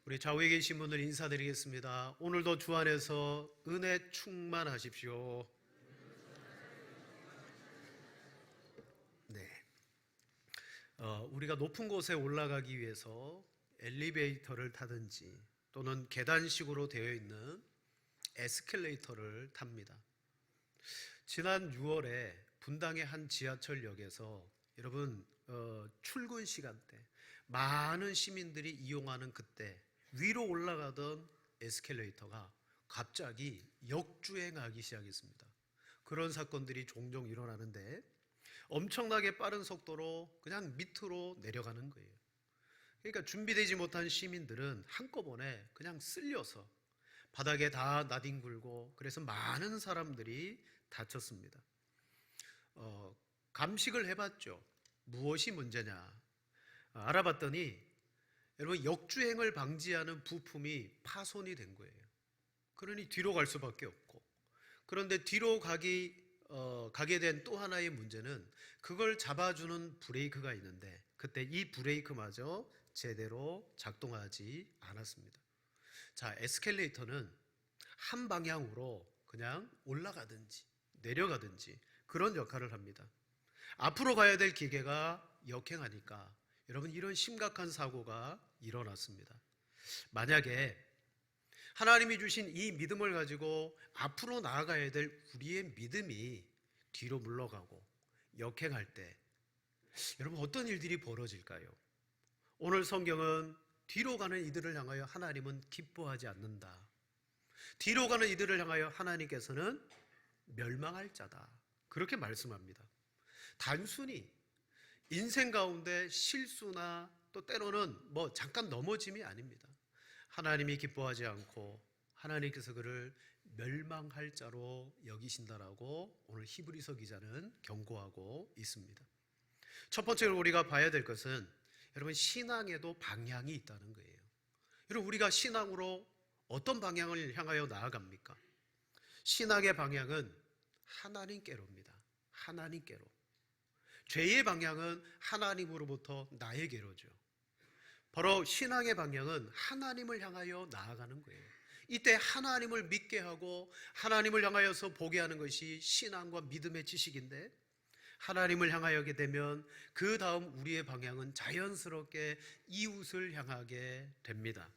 우리 좌우에 계신 분들 인사드리겠습니다. 오늘도 주 안에서 은혜 충만하십시오. 네. 우리가 높은 곳에 올라가기 위해서 엘리베이터를 타든지 또는 계단식으로 되어 있는 에스컬레이터를 탑니다. 지난 6월에 분당의 한 지하철역에서 여러분 출근 시간대 많은 시민들이 이용하는 그때 위로 올라가던 에스컬레이터가 갑자기 역주행하기 시작했습니다. 그런 사건들이 종종 일어나는데 엄청나게 빠른 속도로 그냥 밑으로 내려가는 거예요. 그러니까 준비되지 못한 시민들은 한꺼번에 그냥 쓸려서 바닥에 다 나뒹굴고 그래서 많은 사람들이 다쳤습니다. 감식을 해봤죠. 무엇이 문제냐 알아봤더니 여러분 역주행을 방지하는 부품이 파손이 된 거예요. 그러니 뒤로 갈 수밖에 없고, 그런데 뒤로 가게 된 또 하나의 문제는 그걸 잡아주는 브레이크가 있는데 그때 이 브레이크마저 제대로 작동하지 않았습니다. 자, 에스컬레이터는 한 방향으로 그냥 올라가든지 내려가든지 그런 역할을 합니다. 앞으로 가야 될 기계가 역행하니까 여러분 이런 심각한 사고가 일어났습니다. 만약에 하나님이 주신 이 믿음을 가지고 앞으로 나아가야 될 우리의 믿음이 뒤로 물러가고 역행할 때 여러분 어떤 일들이 벌어질까요? 오늘 성경은 뒤로 가는 이들을 향하여 하나님은 기뻐하지 않는다. 뒤로 가는 이들을 향하여 하나님께서는 멸망할 자다. 그렇게 말씀합니다. 단순히 인생 가운데 실수나 또 때로는 잠깐 넘어짐이 아닙니다. 하나님이 기뻐하지 않고 하나님께서 그를 멸망할 자로 여기신다라고 오늘 히브리서 기자는 경고하고 있습니다. 첫 번째로 우리가 봐야 될 것은 여러분 신앙에도 방향이 있다는 거예요. 여러분 우리가 신앙으로 어떤 방향을 향하여 나아갑니까? 신앙의 방향은 하나님께로입니다. 하나님께로. 죄의 방향은 하나님으로부터 나에게로죠. 바로 신앙의 방향은 하나님을 향하여 나아가는 거예요. 이때 하나님을 믿게 하고 하나님을 향하여서 보게 하는 것이 신앙과 믿음의 지식인데 하나님을 향하게 되면 그 다음 우리의 방향은 자연스럽게 이웃을 향하게 됩니다.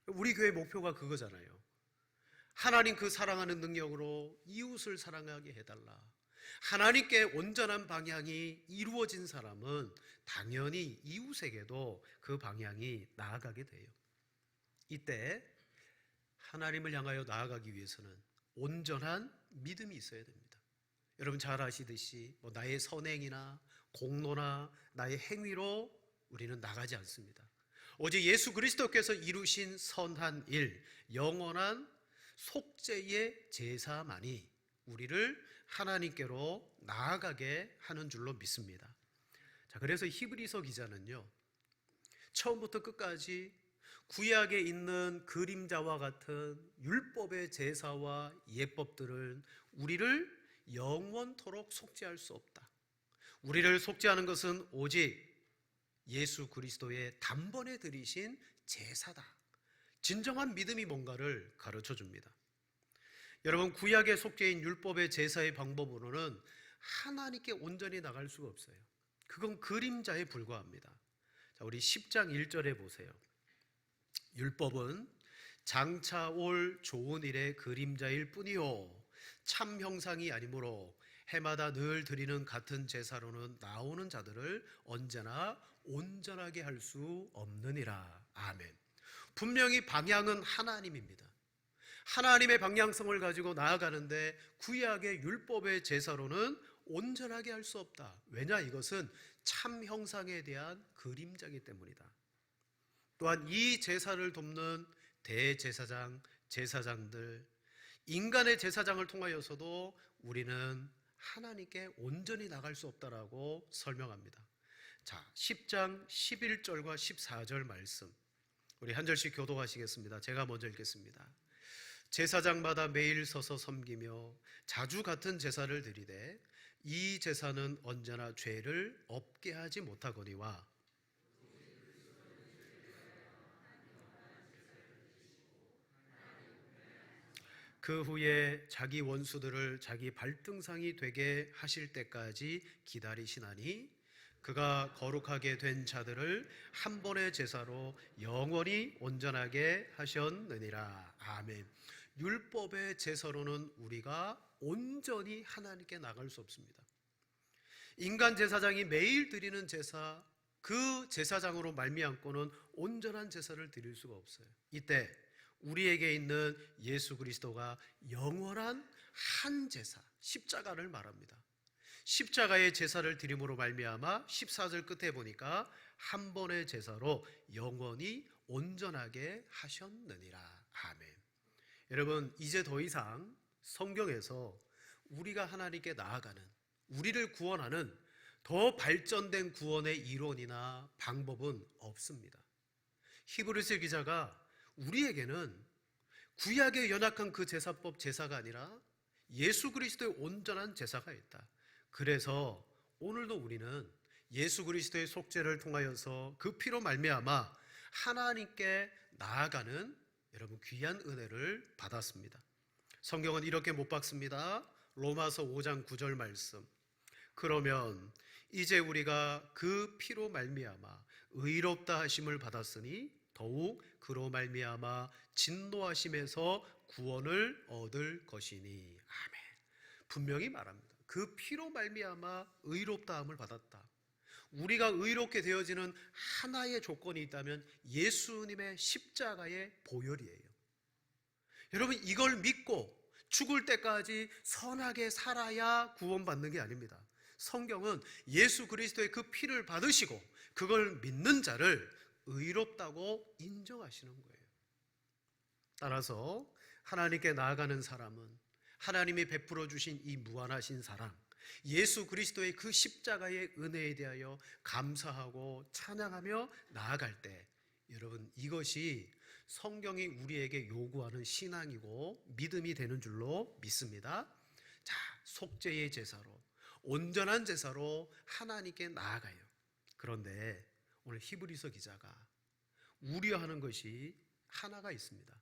우리 교회 목표가 그거잖아요. 하나님 그 사랑하는 능력으로 이웃을 사랑하게 해달라. 하나님께 온전한 방향이 이루어진 사람은 당연히 이웃에게도 그 방향이 나아가게 돼요. 이때 하나님을 향하여 나아가기 위해서는 온전한 믿음이 있어야 됩니다. 여러분 잘 아시듯이 나의 선행이나 공로나 나의 행위로 우리는 나가지 않습니다. 오직 예수 그리스도께서 이루신 선한 일, 영원한 속죄의 제사만이 우리를 하나님께로 나아가게 하는 줄로 믿습니다. 자, 그래서 히브리서 기자는요, 처음부터 끝까지 구약에 있는 그림자와 같은 율법의 제사와 예법들은 우리를 영원토록 속죄할 수 없다. 우리를 속죄하는 것은 오직 예수 그리스도의 단번에 드리신 제사다. 진정한 믿음이 뭔가를 가르쳐 줍니다. 여러분 구약의 속죄인 율법의 제사의 방법으로는 하나님께 온전히 나갈 수가 없어요. 그건 그림자에 불과합니다. 자, 우리 10장 1절에 보세요. 율법은 장차 올 좋은 일의 그림자일 뿐이요 참 형상이 아니므로 해마다 늘 드리는 같은 제사로는 나오는 자들을 언제나 온전하게 할 수 없느니라. 아멘. 분명히 방향은 하나님입니다. 하나님의 방향성을 가지고 나아가는데 구약의 율법의 제사로는 온전하게 할 수 없다. 왜냐? 이것은 참 형상에 대한 그림자이기 때문이다. 또한 이 제사를 돕는 대제사장, 제사장들, 인간의 제사장을 통하여서도 우리는 하나님께 온전히 나갈 수 없다라고 설명합니다. 자, 10장 11절과 14절 말씀 우리 한 절씩 교독하시겠습니다. 제가 먼저 읽겠습니다. 제사장마다 매일 서서 섬기며 자주 같은 제사를 드리되 이 제사는 언제나 죄를 없게 하지 못하거니와 그 후에 자기 원수들을 자기 발등상이 되게 하실 때까지 기다리시나니 그가 거룩하게 된 자들을 한 번의 제사로 영원히 온전하게 하셨느니라. 아멘. 율법의 제사로는 우리가 온전히 하나님께 나갈 수 없습니다. 인간 제사장이 매일 드리는 제사, 그 제사장으로 말미암고는 온전한 제사를 드릴 수가 없어요. 이때 우리에게 있는 예수 그리스도가 영원한 한 제사, 십자가를 말합니다. 십자가의 제사를 드림으로 말미암아 14절 끝에 보니까 한 번의 제사로 영원히 온전하게 하셨느니라. 아멘. 여러분, 이제 더 이상 성경에서 우리가 하나님께 나아가는, 우리를 구원하는 더 발전된 구원의 이론이나 방법은 없습니다. 히브리서 기자가 우리에게는 구약의 연약한 그 제사법 제사가 아니라 예수 그리스도의 온전한 제사가 있다. 그래서 오늘도 우리는 예수 그리스도의 속죄를 통하여서 그 피로 말미암아 하나님께 나아가는 여러분 귀한 은혜를 받았습니다. 성경은 이렇게 못 박습니다. 로마서 5장 9절 말씀. 그러면 이제 우리가 그 피로 말미암아 의롭다 하심을 받았으니 더욱 그로 말미암아 진노하심에서 구원을 얻을 것이니. 아멘. 분명히 말합니다. 그 피로 말미암아 의롭다함을 받았다. 우리가 의롭게 되어지는 하나의 조건이 있다면 예수님의 십자가의 보혈이에요. 여러분, 이걸 믿고 죽을 때까지 선하게 살아야 구원받는 게 아닙니다. 성경은 예수 그리스도의 그 피를 받으시고 그걸 믿는 자를 의롭다고 인정하시는 거예요. 따라서 하나님께 나아가는 사람은 하나님이 베풀어 주신 이 무한하신 사랑, 예수 그리스도의 그 십자가의 은혜에 대하여 감사하고 찬양하며 나아갈 때, 여러분, 이것이 성경이 우리에게 요구하는 신앙이고 믿음이 되는 줄로 믿습니다. 자, 속죄의 제사로, 온전한 제사로 하나님께 나아가요. 그런데 오늘 히브리서 기자가 우려하는 것이 하나가 있습니다.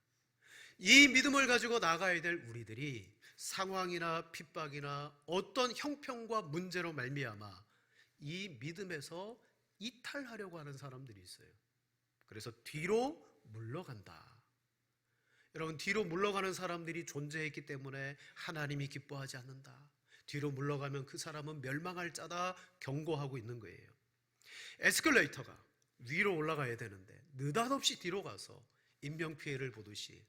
이 믿음을 가지고 나가야 될 우리들이 상황이나 핍박이나 어떤 형편과 문제로 말미암아 이 믿음에서 이탈하려고 하는 사람들이 있어요. 그래서 뒤로 물러간다. 여러분, 뒤로 물러가는 사람들이 존재했기 때문에 하나님이 기뻐하지 않는다. 뒤로 물러가면 그 사람은 멸망할 자다 경고하고 있는 거예요. 에스컬레이터가 위로 올라가야 되는데 느닷없이 뒤로 가서 인명피해를 보듯이,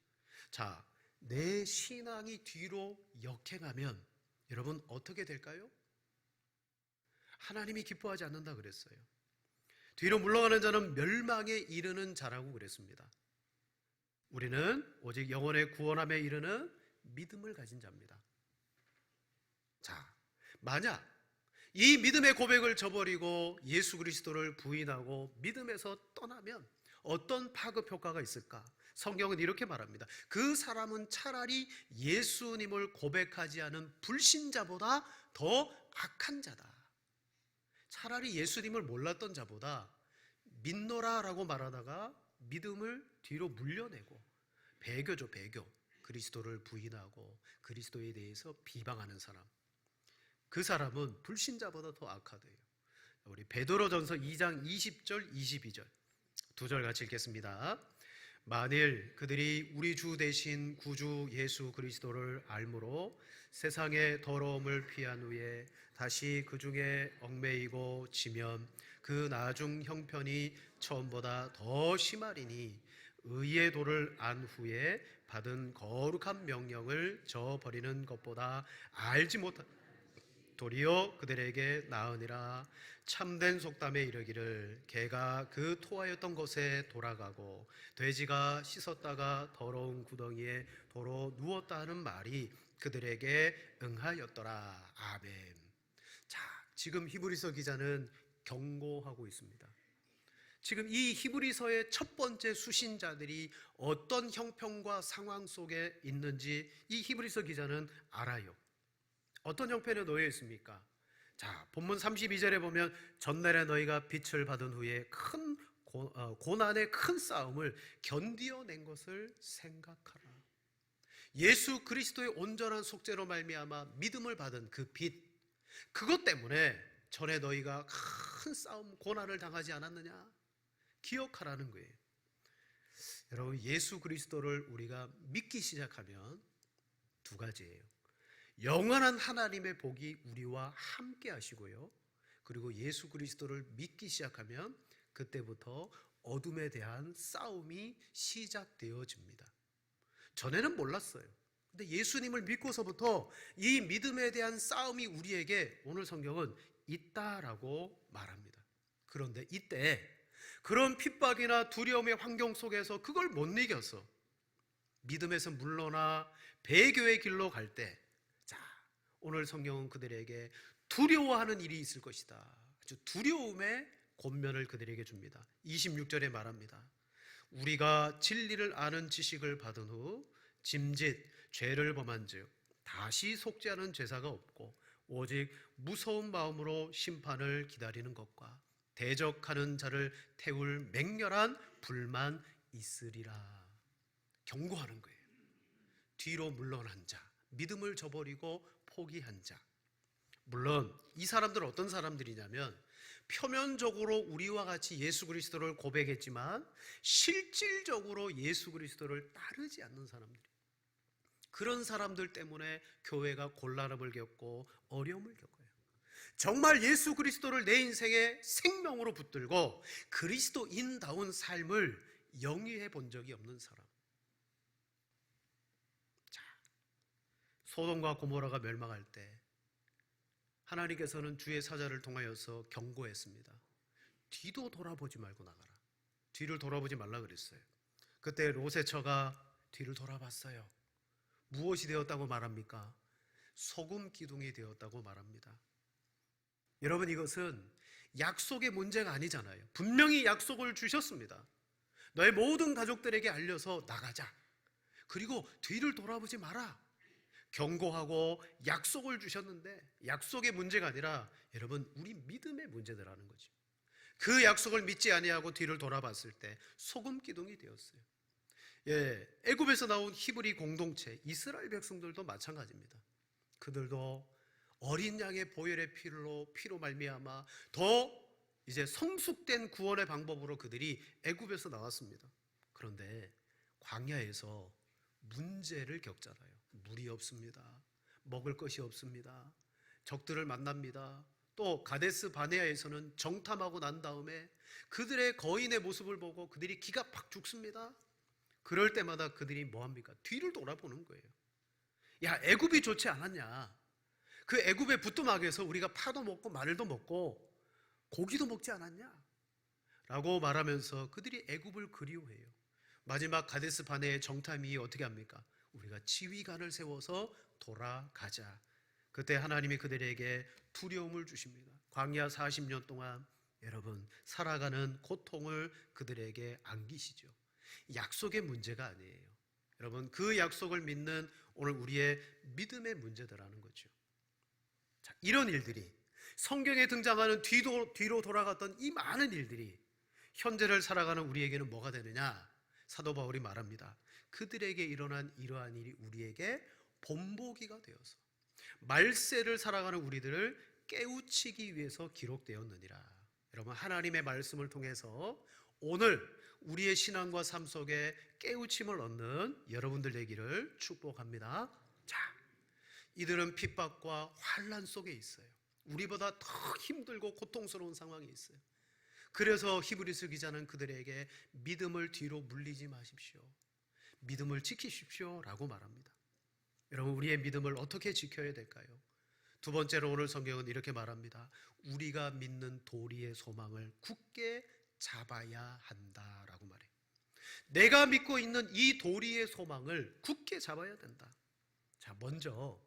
자, 내 신앙이 뒤로 역행하면 여러분 어떻게 될까요? 하나님이 기뻐하지 않는다 그랬어요. 뒤로 물러가는 자는 멸망에 이르는 자라고 그랬습니다. 우리는 오직 영혼의 구원함에 이르는 믿음을 가진 자입니다. 자, 만약 이 믿음의 고백을 저버리고 예수 그리스도를 부인하고 믿음에서 떠나면 어떤 파급 효과가 있을까? 성경은 이렇게 말합니다. 그 사람은 차라리 예수님을 고백하지 않은 불신자보다 더 악한 자다. 차라리 예수님을 몰랐던 자보다 믿노라라고 말하다가 믿음을 뒤로 물려내고, 배교죠, 배교. 그리스도를 부인하고 그리스도에 대해서 비방하는 사람, 그 사람은 불신자보다 더 악하대요. 우리 베드로전서 2장 20절 22절 두 절 같이 읽겠습니다. 만일 그들이 우리 주 대신 구주 예수 그리스도를 알므로 세상의 더러움을 피한 후에 다시 그 중에 얽매이고 지면 그 나중 형편이 처음보다 더 심하리니 의의 도를 안 후에 받은 거룩한 명령을 저버리는 것보다 알지 못한 도리어 그들에게 나으니라. 참된 속담에 이르기를 개가 그 토하였던 곳에 돌아가고 돼지가 씻었다가 더러운 구덩이에 도로 누웠다 하는 말이 그들에게 응하였더라. 아멘. 자, 지금 히브리서 기자는 경고하고 있습니다. 지금 이 히브리서의 첫 번째 수신자들이 어떤 형편과 상황 속에 있는지 이 히브리서 기자는 알아요. 어떤 형편에 놓여 있습니까? 자, 본문 32절에 보면 전날에 너희가 빛을 받은 후에 큰 고난의 큰 싸움을 견디어낸 것을 생각하라. 예수 그리스도의 온전한 속죄로 말미암아 믿음을 받은 그 빛, 그것 때문에 전에 너희가 큰 싸움, 고난을 당하지 않았느냐? 기억하라는 거예요. 여러분, 예수 그리스도를 우리가 믿기 시작하면 두 가지예요. 영원한 하나님의 복이 우리와 함께 하시고요. 그리고 예수 그리스도를 믿기 시작하면 그때부터 어둠에 대한 싸움이 시작되어집니다. 전에는 몰랐어요. 근데 예수님을 믿고서부터 이 믿음에 대한 싸움이 우리에게 오늘 성경은 있다라고 말합니다. 그런데 이때 그런 핍박이나 두려움의 환경 속에서 그걸 못 이겨서 믿음에서 물러나 배교의 길로 갈 때, 자, 오늘 성경은 그들에게 두려워하는 일이 있을 것이다. 아주 두려움의 권면을 그들에게 줍니다. 26절에 말합니다. 우리가 진리를 아는 지식을 받은 후 짐짓 죄를 범한즉 다시 속죄하는 제사가 없고 오직 무서운 마음으로 심판을 기다리는 것과 대적하는 자를 태울 맹렬한 불만 있으리라. 경고하는 거예요. 뒤로 물러난 자, 믿음을 저버리고 포기한 자. 물론 이 사람들은 어떤 사람들이냐면 표면적으로 우리와 같이 예수 그리스도를 고백했지만 실질적으로 예수 그리스도를 따르지 않는 사람들, 그런 사람들 때문에 교회가 곤란함을 겪고 어려움을 겪어요. 정말 예수 그리스도를 내 인생의 생명으로 붙들고 그리스도인다운 삶을 영위해 본 적이 없는 사람. 자, 소돔과 고모라가 멸망할 때 하나님께서는 주의 사자를 통하여서 경고했습니다. 뒤도 돌아보지 말고 나가라. 뒤를 돌아보지 말라 그랬어요. 그때 롯의 처가 뒤를 돌아봤어요. 무엇이 되었다고 말합니까? 소금 기둥이 되었다고 말합니다. 여러분, 이것은 약속의 문제가 아니잖아요. 분명히 약속을 주셨습니다. 너의 모든 가족들에게 알려서 나가자. 그리고 뒤를 돌아보지 마라. 경고하고 약속을 주셨는데 약속의 문제가 아니라 여러분, 우리 믿음의 문제더라는 거죠. 그 약속을 믿지 아니하고 뒤를 돌아봤을 때 소금 기둥이 되었어요. 애굽에서 나온 히브리 공동체 이스라엘 백성들도 마찬가지입니다. 그들도 어린 양의 보혈의 피로 말미암아 더 이제 성숙된 구원의 방법으로 그들이 애굽에서 나왔습니다. 그런데 광야에서 문제를 겪잖아요. 물이 없습니다. 먹을 것이 없습니다. 적들을 만납니다. 또 가데스 바네아에서는 정탐하고 난 다음에 그들의 거인의 모습을 보고 그들이 기가 팍 죽습니다. 그럴 때마다 그들이 뭐합니까? 뒤를 돌아보는 거예요. 야, 애굽이 좋지 않았냐? 그 애굽의 부뚜막에서 우리가 파도 먹고 마늘도 먹고 고기도 먹지 않았냐? 라고 말하면서 그들이 애굽을 그리워해요. 마지막 가데스 바네의 정탐이 어떻게 합니까? 우리가 지휘관을 세워서 돌아가자. 그때 하나님이 그들에게 두려움을 주십니다. 광야 40년 동안 여러분 살아가는 고통을 그들에게 안기시죠. 약속의 문제가 아니에요. 여러분, 그 약속을 믿는 오늘 우리의 믿음의 문제더라는 거죠. 자, 이런 일들이 성경에 등장하는 뒤로 돌아갔던 이 많은 일들이 현재를 살아가는 우리에게는 뭐가 되느냐? 사도 바울이 말합니다. 그들에게 일어난 이러한 일이 우리에게 본보기가 되어서 말세를 살아가는 우리들을 깨우치기 위해서 기록되었느니라. 여러분, 하나님의 말씀을 통해서 오늘 우리의 신앙과 삶 속에 깨우침을 얻는 여러분들 되기를 축복합니다. 자, 이들은 핍박과 환난 속에 있어요. 우리보다 더 힘들고 고통스러운 상황이 있어요. 그래서 히브리서 기자는 그들에게 믿음을 뒤로 물리지 마십시오. 믿음을 지키십시오 라고 말합니다. 여러분, 우리의 믿음을 어떻게 지켜야 될까요? 두 번째로 오늘 성경은 이렇게 말합니다. 우리가 믿는 도리의 소망을 굳게 잡아야 한다라고 말해요. 내가 믿고 있는 이 도리의 소망을 굳게 잡아야 된다. 자, 먼저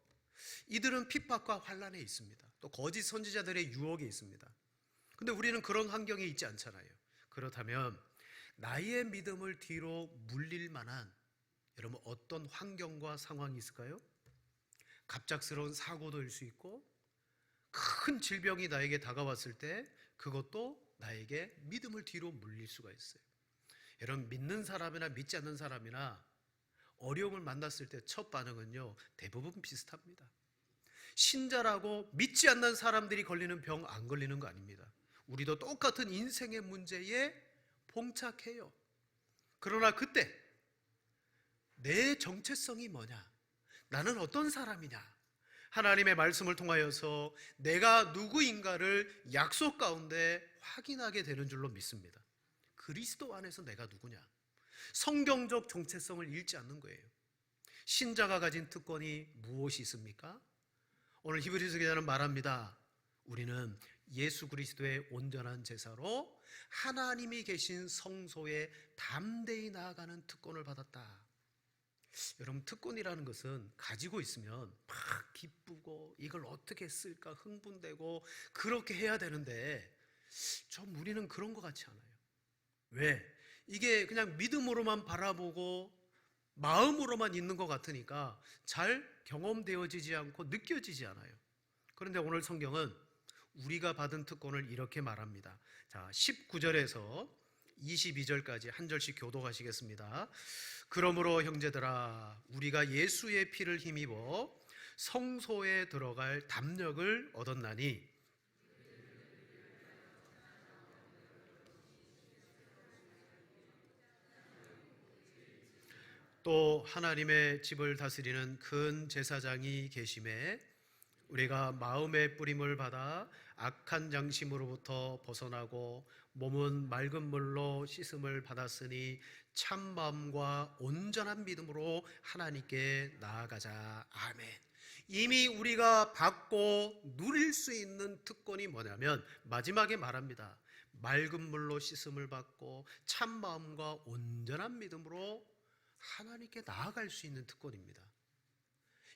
이들은 핍박과 환난에 있습니다. 또 거짓 선지자들의 유혹에 있습니다. 근데 우리는 그런 환경에 있지 않잖아요. 그렇다면 나의 믿음을 뒤로 물릴 만한 여러분 어떤 환경과 상황이 있을까요? 갑작스러운 사고도 일 수 있고 큰 질병이 나에게 다가왔을 때 그것도 나에게 믿음을 뒤로 물릴 수가 있어요. 여러분, 믿는 사람이나 믿지 않는 사람이나 어려움을 만났을 때 첫 반응은요, 대부분 비슷합니다. 신자라고 믿지 않는 사람들이 걸리는 병 안 걸리는 거 아닙니다. 우리도 똑같은 인생의 문제에 봉착해요. 그러나 그때 내 정체성이 뭐냐? 나는 어떤 사람이냐? 하나님의 말씀을 통하여서 내가 누구인가를 약속 가운데 확인하게 되는 줄로 믿습니다. 그리스도 안에서 내가 누구냐? 성경적 정체성을 잃지 않는 거예요. 신자가 가진 특권이 무엇이 있습니까? 오늘 히브리서 기자는 말합니다. 우리는 예수 그리스도의 온전한 제사로 하나님이 계신 성소에 담대히 나아가는 특권을 받았다. 여러분, 특권이라는 것은 가지고 있으면 막 기쁘고 이걸 어떻게 쓸까 흥분되고 그렇게 해야 되는데 좀 우리는 그런 것 같지 않아요. 왜? 이게 그냥 믿음으로만 바라보고 마음으로만 있는 것 같으니까 잘 경험되어지지 않고 느껴지지 않아요. 그런데 오늘 성경은 우리가 받은 특권을 이렇게 말합니다. 자, 19절에서 22절까지 한 절씩 교독하시겠습니다. 그러므로 형제들아, 우리가 예수의 피를 힘입어 성소에 들어갈 담력을 얻었나니 또 하나님의 집을 다스리는 큰 제사장이 계심에 우리가 마음의 뿌림을 받아 악한 장심으로부터 벗어나고 몸은 맑은 물로 씻음을 받았으니 참 마음과 온전한 믿음으로 하나님께 나아가자. 아멘. 이미 우리가 받고 누릴 수 있는 특권이 뭐냐면 마지막에 말합니다. 맑은 물로 씻음을 받고 참 마음과 온전한 믿음으로 하나님께 나아갈 수 있는 특권입니다.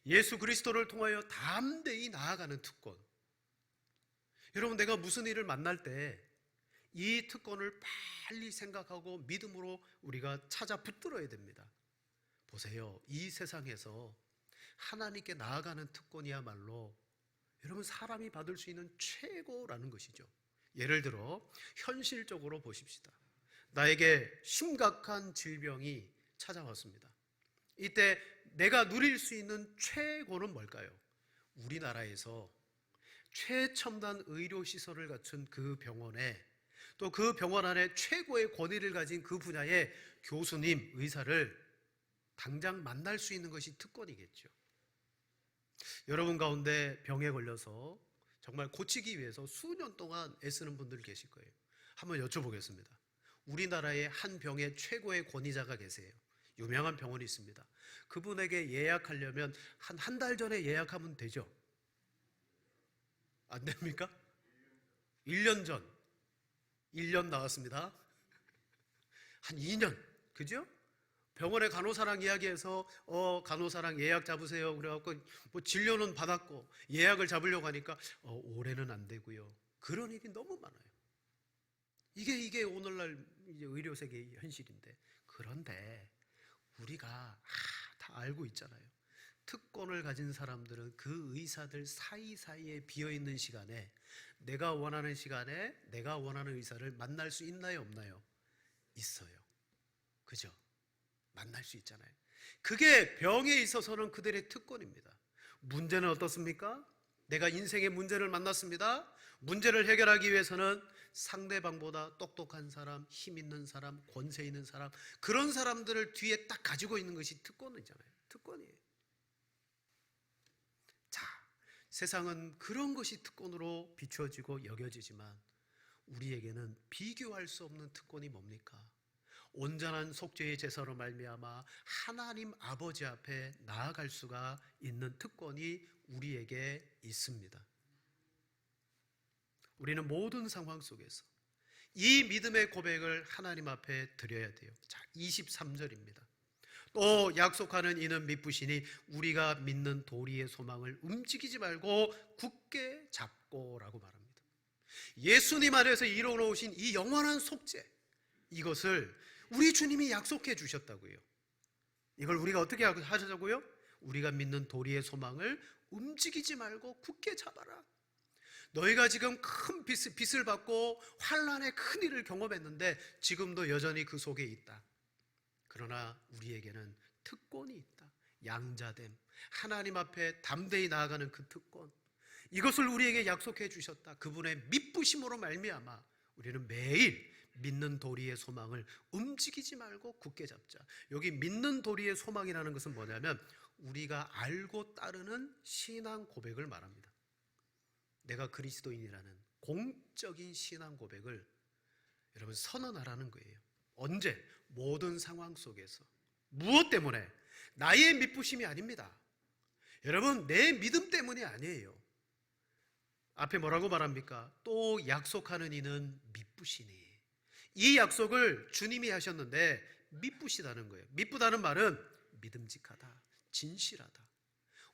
예수 그리스도를 통하여 담대히 나아가는 특권. 여러분, 내가 무슨 일을 만날 때 이 특권을 빨리 생각하고 믿음으로 우리가 찾아 붙들어야 됩니다. 보세요. 이 세상에서 하나님께 나아가는 특권이야말로 여러분 사람이 받을 수 있는 최고라는 것이죠. 예를 들어 현실적으로 보십시다. 나에게 심각한 질병이 찾아왔습니다. 이때 내가 누릴 수 있는 최고는 뭘까요? 우리나라에서 최첨단 의료시설을 갖춘 그 병원에 또 그 병원 안에 최고의 권위를 가진 그 분야의 교수님, 의사를 당장 만날 수 있는 것이 특권이겠죠. 여러분 가운데 병에 걸려서 정말 고치기 위해서 수년 동안 애쓰는 분들 계실 거예요. 한번 여쭤보겠습니다. 우리나라의 한 병의 최고의 권위자가 계세요. 유명한 병원이 있습니다. 그분에게 예약하려면 한 달 전에 예약하면 되죠? 안 됩니까? 1년 전. 1년 나왔습니다. 한 2년. 그죠? 병원에 간호사랑 이야기해서 간호사랑 예약 잡으세요. 그래갖고 뭐 진료는 받았고 예약을 잡으려고 하니까 올해는 안 되고요. 그런 일이 너무 많아요. 이게 오늘날 이제 의료 세계의 현실인데, 그런데 우리가 다 알고 있잖아요. 특권을 가진 사람들은 그 의사들 사이사이에 비어있는 시간에 내가 원하는 시간에 내가 원하는 의사를 만날 수 있나요, 없나요? 있어요. 그죠? 만날 수 있잖아요. 그게 병에 있어서는 그들의 특권입니다. 문제는 어떻습니까? 내가 인생의 문제를 만났습니다. 문제를 해결하기 위해서는 상대방보다 똑똑한 사람, 힘 있는 사람, 권세 있는 사람, 그런 사람들을 뒤에 딱 가지고 있는 것이 특권이잖아요. 특권이에요. 자, 세상은 그런 것이 특권으로 비추어지고 여겨지지만 우리에게는 비교할 수 없는 특권이 뭡니까? 온전한 속죄의 제사로 말미암아 하나님 아버지 앞에 나아갈 수가 있는 특권이 우리에게 있습니다. 우리는 모든 상황 속에서 이 믿음의 고백을 하나님 앞에 드려야 돼요. 자, 23절입니다. 또 약속하는 이는 믿으시니 우리가 믿는 도리의 소망을 움직이지 말고 굳게 잡고 라고 말합니다. 예수님 안에서 이루어놓으신 이 영원한 속죄, 이것을 우리 주님이 약속해 주셨다고요. 이걸 우리가 어떻게 하자고요? 우리가 믿는 도리의 소망을 움직이지 말고 굳게 잡아라. 너희가 지금 큰 빚을 받고 환난의 큰 일을 경험했는데 지금도 여전히 그 속에 있다. 그러나 우리에게는 특권이 있다. 양자됨, 하나님 앞에 담대히 나아가는 그 특권, 이것을 우리에게 약속해 주셨다. 그분의 믿부심으로 말미암아 우리는 매일 믿는 도리의 소망을 움직이지 말고 굳게 잡자. 여기 믿는 도리의 소망이라는 것은 뭐냐면 우리가 알고 따르는 신앙 고백을 말합니다. 내가 그리스도인이라는 공적인 신앙 고백을 여러분 선언하라는 거예요. 언제? 모든 상황 속에서. 무엇 때문에? 나의 믿부심이 아닙니다. 여러분, 내 믿음 때문이 아니에요. 앞에 뭐라고 말합니까? 또 약속하는 이는 믿부시니. 이 약속을 주님이 하셨는데 믿부시다는 거예요. 믿부다는 말은 믿음직하다, 진실하다.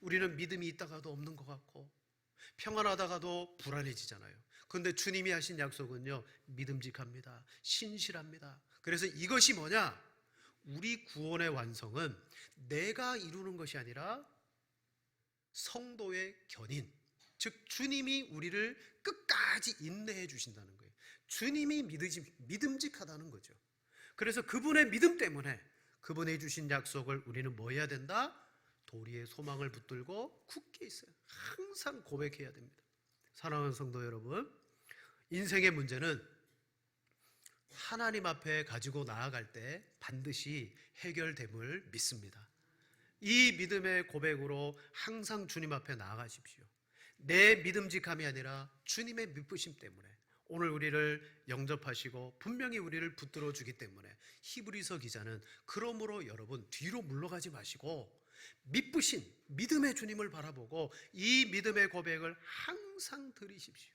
우리는 믿음이 있다가도 없는 것 같고 평안하다가도 불안해지잖아요. 그런데 주님이 하신 약속은요, 믿음직합니다, 신실합니다. 그래서 이것이 뭐냐? 우리 구원의 완성은 내가 이루는 것이 아니라 성도의 견인, 즉 주님이 우리를 끝까지 인내해 주신다는 거예요. 주님이 믿음직하다는 거죠. 그래서 그분의 믿음 때문에 그분이 주신 약속을 우리는 뭐 해야 된다? 도리의 소망을 붙들고 굳게 있어요. 항상 고백해야 됩니다. 사랑하는 성도 여러분, 인생의 문제는 하나님 앞에 가지고 나아갈 때 반드시 해결됨을 믿습니다. 이 믿음의 고백으로 항상 주님 앞에 나아가십시오. 내 믿음직함이 아니라 주님의 믿으심 때문에 오늘 우리를 영접하시고 분명히 우리를 붙들어 주기 때문에 히브리서 기자는 그러므로 여러분 뒤로 물러가지 마시고 믿으신 믿음의 주님을 바라보고 이 믿음의 고백을 항상 드리십시오.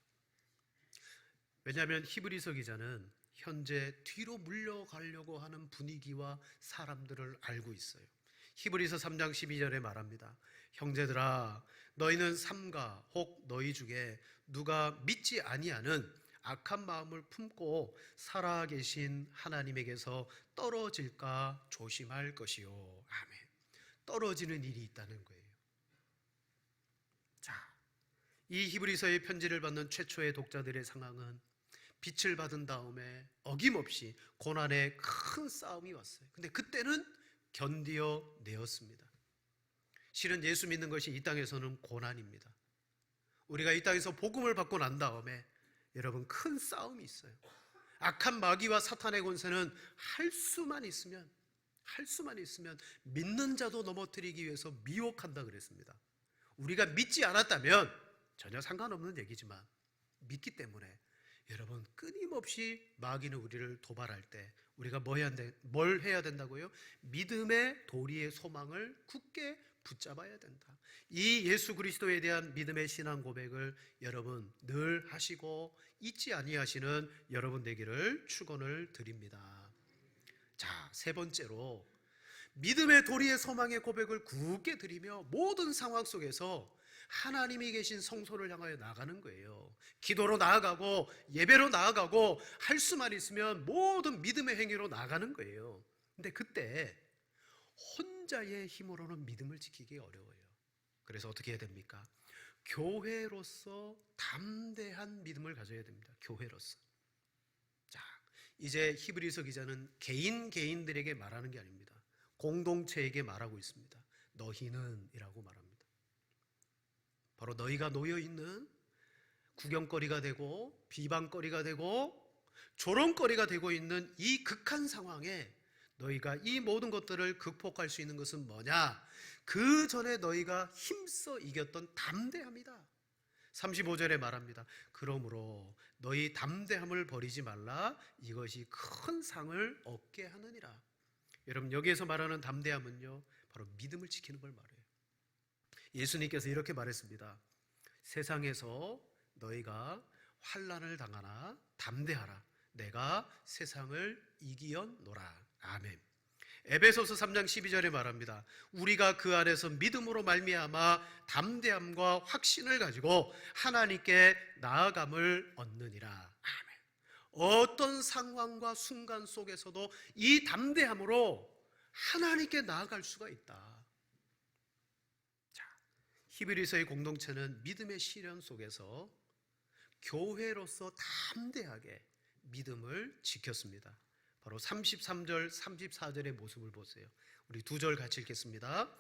왜냐하면 히브리서 기자는 현재 뒤로 물러가려고 하는 분위기와 사람들을 알고 있어요. 히브리서 3장 12절에 말합니다. 형제들아, 너희는 삼가 혹 너희 중에 누가 믿지 아니하는 악한 마음을 품고 살아계신 하나님에게서 떨어질까 조심할 것이요. 아멘. 떨어지는 일이 있다는 거예요. 자, 이 히브리서의 편지를 받는 최초의 독자들의 상황은 빛을 받은 다음에 어김없이 고난의 큰 싸움이 왔어요. 근데 그때는 견디어 내었습니다. 실은 예수 믿는 것이 이 땅에서는 고난입니다. 우리가 이 땅에서 복음을 받고 난 다음에 여러분 큰 싸움이 있어요. 악한 마귀와 사탄의 권세는 할 수만 있으면 믿는 자도 넘어뜨리기 위해서 미혹한다 그랬습니다. 우리가 믿지 않았다면 전혀 상관없는 얘기지만 믿기 때문에 여러분 끊임없이 마귀는 우리를 도발할 때 우리가 뭘 해야 된다고요? 믿음의 도리의 소망을 굳게 붙잡아야 된다. 이 예수 그리스도에 대한 믿음의 신앙 고백을 여러분 늘 하시고 잊지 아니하시는 여러분 되기를 축원을 드립니다. 자, 세 번째로 믿음의 도리의 소망의 고백을 굳게 드리며 모든 상황 속에서 하나님이 계신 성소를 향하여 나가는 거예요. 기도로 나아가고 예배로 나아가고 할 수만 있으면 모든 믿음의 행위로 나가는 거예요. 근데 그때 혼자의 힘으로는 믿음을 지키기 어려워요. 그래서 어떻게 해야 됩니까? 교회로서 담대한 믿음을 가져야 됩니다. 교회로서. 자, 이제 히브리서 기자는 개인들에게 말하는 게 아닙니다. 공동체에게 말하고 있습니다. 너희는 이라고 말합니다. 바로 너희가 놓여있는 구경거리가 되고 비방거리가 되고 조롱거리가 되고 있는 이 극한 상황에 너희가 이 모든 것들을 극복할 수 있는 것은 뭐냐? 그 전에 너희가 힘써 이겼던 담대함이다. 35절에 말합니다. 그러므로 너희 담대함을 버리지 말라. 이것이 큰 상을 얻게 하느니라. 여러분 여기에서 말하는 담대함은요 바로 믿음을 지키는 걸 말해요. 예수님께서 이렇게 말했습니다. 세상에서 너희가 환난을 당하나 담대하라. 내가 세상을 이기었노라. 아멘. 에베소서 3장 12절에 말합니다. 우리가 그 안에서 믿음으로 말미암아 담대함과 확신을 가지고 하나님께 나아감을 얻느니라. 아멘. 어떤 상황과 순간 속에서도 이 담대함으로 하나님께 나아갈 수가 있다. 자, 히브리서의 공동체는 믿음의 시련 속에서 교회로서 담대하게 믿음을 지켰습니다. 바로 33절, 34절의 모습을 보세요. 우리 두 절 같이 읽겠습니다.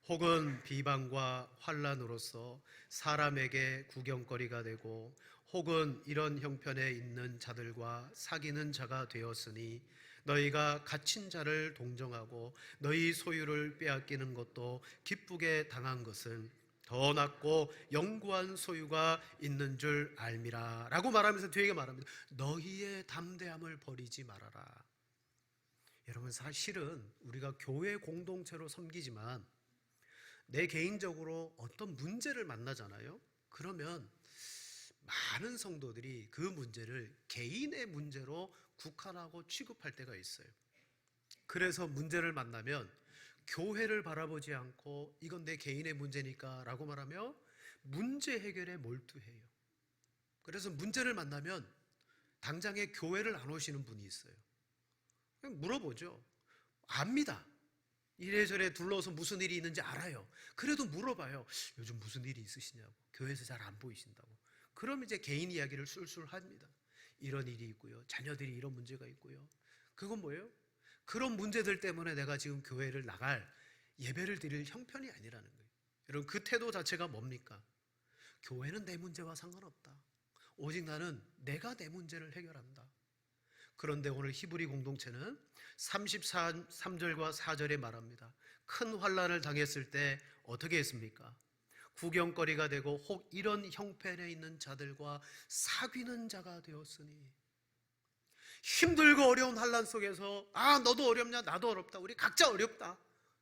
혹은 비방과 환난으로서 사람에게 구경거리가 되고 혹은 이런 형편에 있는 자들과 사귀는 자가 되었으니 너희가 갇힌 자를 동정하고 너희 소유를 빼앗기는 것도 기쁘게 당한 것은 더 낫고 영구한 소유가 있는 줄 알미라 라고 말하면서 뒤에 말합니다. 너희의 담대함을 버리지 말아라. 여러분, 사실은 우리가 교회 공동체로 섬기지만 내 개인적으로 어떤 문제를 만나잖아요. 그러면 많은 성도들이 그 문제를 개인의 문제로 국한하고 취급할 때가 있어요. 그래서 문제를 만나면 교회를 바라보지 않고 이건 내 개인의 문제니까 라고 말하며 문제 해결에 몰두해요. 그래서 문제를 만나면 당장에 교회를 안 오시는 분이 있어요. 그냥 물어보죠. 압니다. 이래저래 둘러서 무슨 일이 있는지 알아요. 그래도 물어봐요. 요즘 무슨 일이 있으시냐고. 교회에서 잘 안 보이신다고. 그럼 이제 개인 이야기를 술술 합니다. 이런 일이 있고요. 자녀들이 이런 문제가 있고요. 그건 뭐예요? 그런 문제들 때문에 내가 지금 교회를 나갈, 예배를 드릴 형편이 아니라는 거예요. 여러분, 그 태도 자체가 뭡니까? 교회는 내 문제와 상관없다. 오직 나는 내가 내 문제를 해결한다. 그런데 오늘 히브리 공동체는 33절과 4절에 말합니다. 큰 환난을 당했을 때 어떻게 했습니까? 구경거리가 되고 혹 이런 형편에 있는 자들과 사귀는 자가 되었으니, 힘들고 어려운 환난 속에서 너도 어렵냐 나도 어렵다, 우리 각자 어렵다,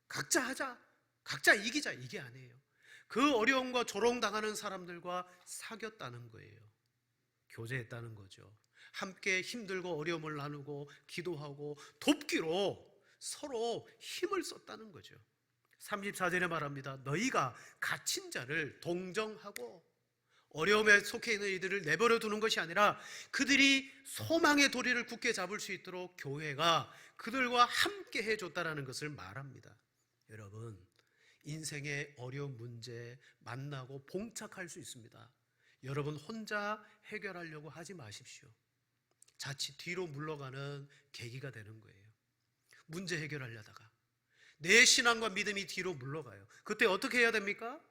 각자 하자, 각자 이기자, 이게 아니에요. 그 어려움과 조롱당하는 사람들과 사귀었다는 거예요. 교제했다는 거죠. 함께 힘들고 어려움을 나누고 기도하고 돕기로 서로 힘을 썼다는 거죠. 34절에 말합니다. 너희가 갇힌 자를 동정하고, 어려움에 속해 있는 이들을 내버려 두는 것이 아니라 그들이 소망의 도리를 굳게 잡을 수 있도록 교회가 그들과 함께 해줬다는 것을 말합니다. 여러분, 인생의 어려운 문제 만나고 봉착할 수 있습니다. 여러분 혼자 해결하려고 하지 마십시오. 자칫 뒤로 물러가는 계기가 되는 거예요. 문제 해결하려다가 내 신앙과 믿음이 뒤로 물러가요. 그때 어떻게 해야 됩니까?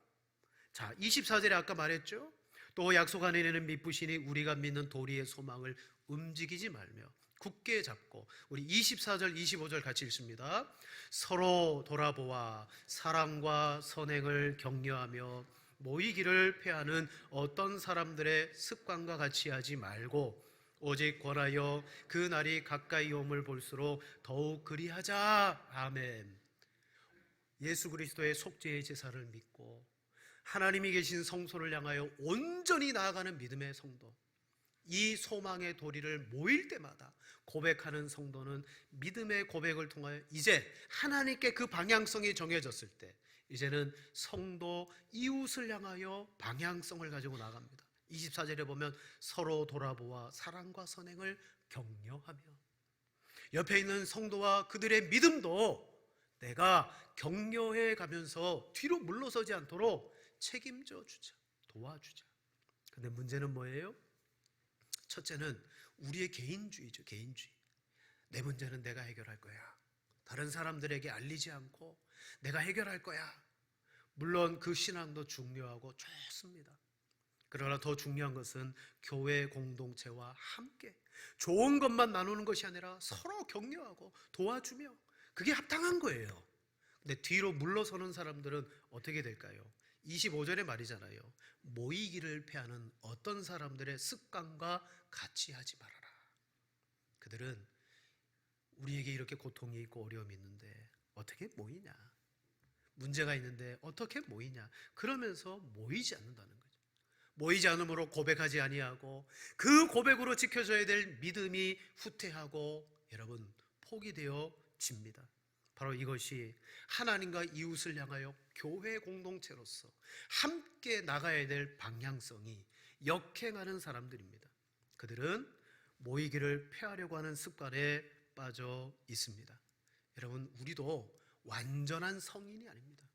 자, 24절에 아까 말했죠. 또 약속 안에는 미쁘시니 우리가 믿는 도리의 소망을 움직이지 말며 굳게 잡고, 우리 24절 25절 같이 읽습니다. 서로 돌아보아 사랑과 선행을 격려하며 모이기를 패하는 어떤 사람들의 습관과 같이 하지 말고 오직 권하여 그 날이 가까이 옴을 볼수록 더욱 그리하자. 아멘. 예수 그리스도의 속죄의 제사를 믿고 하나님이 계신 성소를 향하여 온전히 나아가는 믿음의 성도, 이 소망의 도리를 모일 때마다 고백하는 성도는 믿음의 고백을 통하여 이제 하나님께 그 방향성이 정해졌을 때 이제는 성도 이웃을 향하여 방향성을 가지고 나갑니다. 24절에 보면 서로 돌아보아 사랑과 선행을 격려하며, 옆에 있는 성도와 그들의 믿음도 내가 격려해 가면서 뒤로 물러서지 않도록 책임져 주자, 도와주자. 근데 문제는 뭐예요? 첫째는 우리의 개인주의죠. 개인주의. 내 문제는 내가 해결할 거야. 다른 사람들에게 알리지 않고 내가 해결할 거야. 물론 그 신앙도 중요하고 좋습니다. 그러나 더 중요한 것은 교회 공동체와 함께 좋은 것만 나누는 것이 아니라 서로 격려하고 도와주며, 그게 합당한 거예요. 근데 뒤로 물러서는 사람들은 어떻게 될까요? 25절의 말이잖아요. 모이기를 패하는 어떤 사람들의 습관과 같이 하지 말아라. 그들은 우리에게 이렇게 고통이 있고 어려움이 있는데 어떻게 모이냐, 문제가 있는데 어떻게 모이냐, 그러면서 모이지 않는다는 거예요. 모이지 않음으로 고백하지 아니하고 그 고백으로 지켜져야 될 믿음이 후퇴하고 여러분 포기되어집니다. 바로 이것이 하나님과 이웃을 향하여 교회 공동체로서 함께 나가야 될 방향성이 역행하는 사람들입니다. 그들은 모이기를 폐하려고 하는 습관에 빠져 있습니다. 여러분, 우리도 완전한 성인이 아닙니다.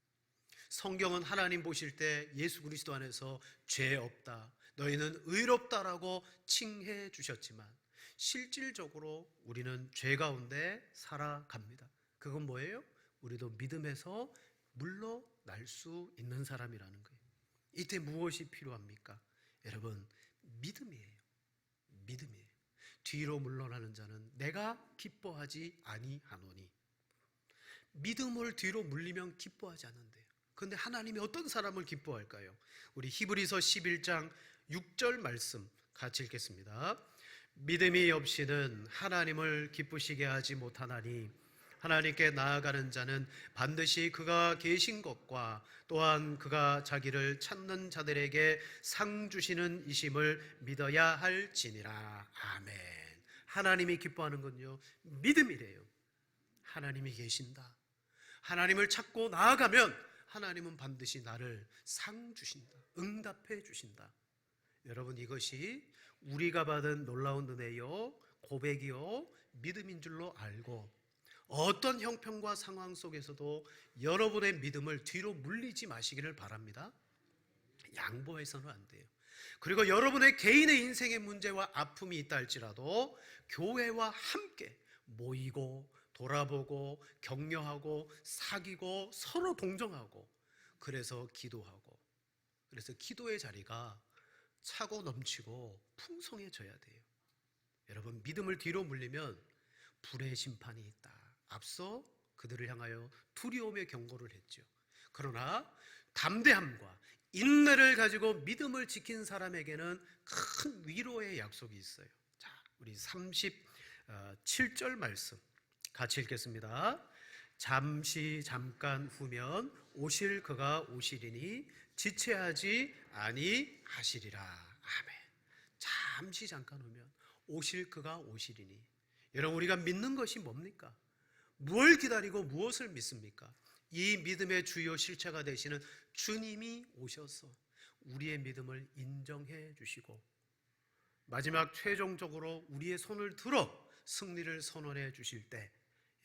성경은 하나님 보실 때 예수 그리스도 안에서 죄 없다, 너희는 의롭다라고 칭해 주셨지만 실질적으로 우리는 죄 가운데 살아갑니다. 그건 뭐예요? 우리도 믿음에서 물러날 수 있는 사람이라는 거예요. 이때 무엇이 필요합니까? 여러분, 믿음이에요. 믿음이에요. 뒤로 물러나는 자는 내가 기뻐하지 아니하노니. 믿음을 뒤로 물리면 기뻐하지 않는데요. 그런데 하나님이 어떤 사람을 기뻐할까요? 우리 히브리서 11장 6절 말씀 같이 읽겠습니다. 믿음이 없이는 하나님을 기쁘시게 하지 못하나니 하나님께 나아가는 자는 반드시 그가 계신 것과 또한 그가 자기를 찾는 자들에게 상 주시는 이심을 믿어야 할지니라. 아멘. 하나님이 기뻐하는 건요, 믿음이래요. 하나님이 계신다. 하나님을 찾고 나아가면 하나님은 반드시 나를 상 주신다. 응답해 주신다. 여러분, 이것이 우리가 받은 놀라운 은혜요, 고백이요, 믿음인 줄로 알고 어떤 형편과 상황 속에서도 여러분의 믿음을 뒤로 물리지 마시기를 바랍니다. 양보해서는 안 돼요. 그리고 여러분의 개인의 인생의 문제와 아픔이 있다 할지라도 교회와 함께 모이고 돌아보고 격려하고 사귀고 서로 동정하고 그래서 기도하고, 그래서 기도의 자리가 차고 넘치고 풍성해져야 돼요. 여러분, 믿음을 뒤로 물리면 불의 심판이 있다. 앞서 그들을 향하여 두려움의 경고를 했죠. 그러나 담대함과 인내를 가지고 믿음을 지킨 사람에게는 큰 위로의 약속이 있어요. 자, 우리 37절 말씀 같이 읽겠습니다. 잠깐 후면 오실 그가 오시리니 지체하지 아니하시리라. 아멘. 잠깐 후면 오실 그가 오시리니. 여러분, 우리가 믿는 것이 뭡니까? 무엇을 기다리고 무엇을 믿습니까? 이 믿음의 주요 실체가 되시는 주님이 오셔서 우리의 믿음을 인정해 주시고 마지막 최종적으로 우리의 손을 들어 승리를 선언해 주실 때,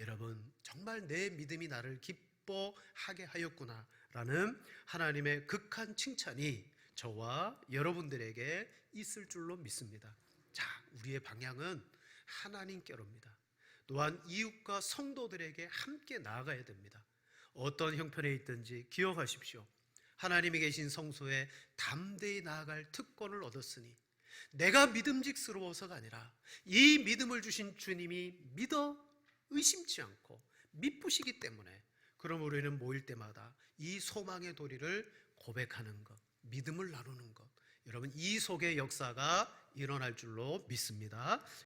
여러분, 정말 내 믿음이 나를 기뻐하게 하였구나 라는 하나님의 극한 칭찬이 저와 여러분들에게 있을 줄로 믿습니다. 자, 우리의 방향은 하나님께로입니다. 또한 이웃과 성도들에게 함께 나아가야 됩니다. 어떤 형편에 있든지 기억하십시오. 하나님이 계신 성소에 담대히 나아갈 특권을 얻었으니 내가 믿음직스러워서가 아니라 이 믿음을 주신 주님이 믿어 의심치 않고 믿으시기 때문에, 그럼 우리는 모일 때마다 이 소망의 도리를 고백하는 것, 믿음을 나누는 것, 여러분, 이 속의 역사가 일어날 줄로 믿습니다.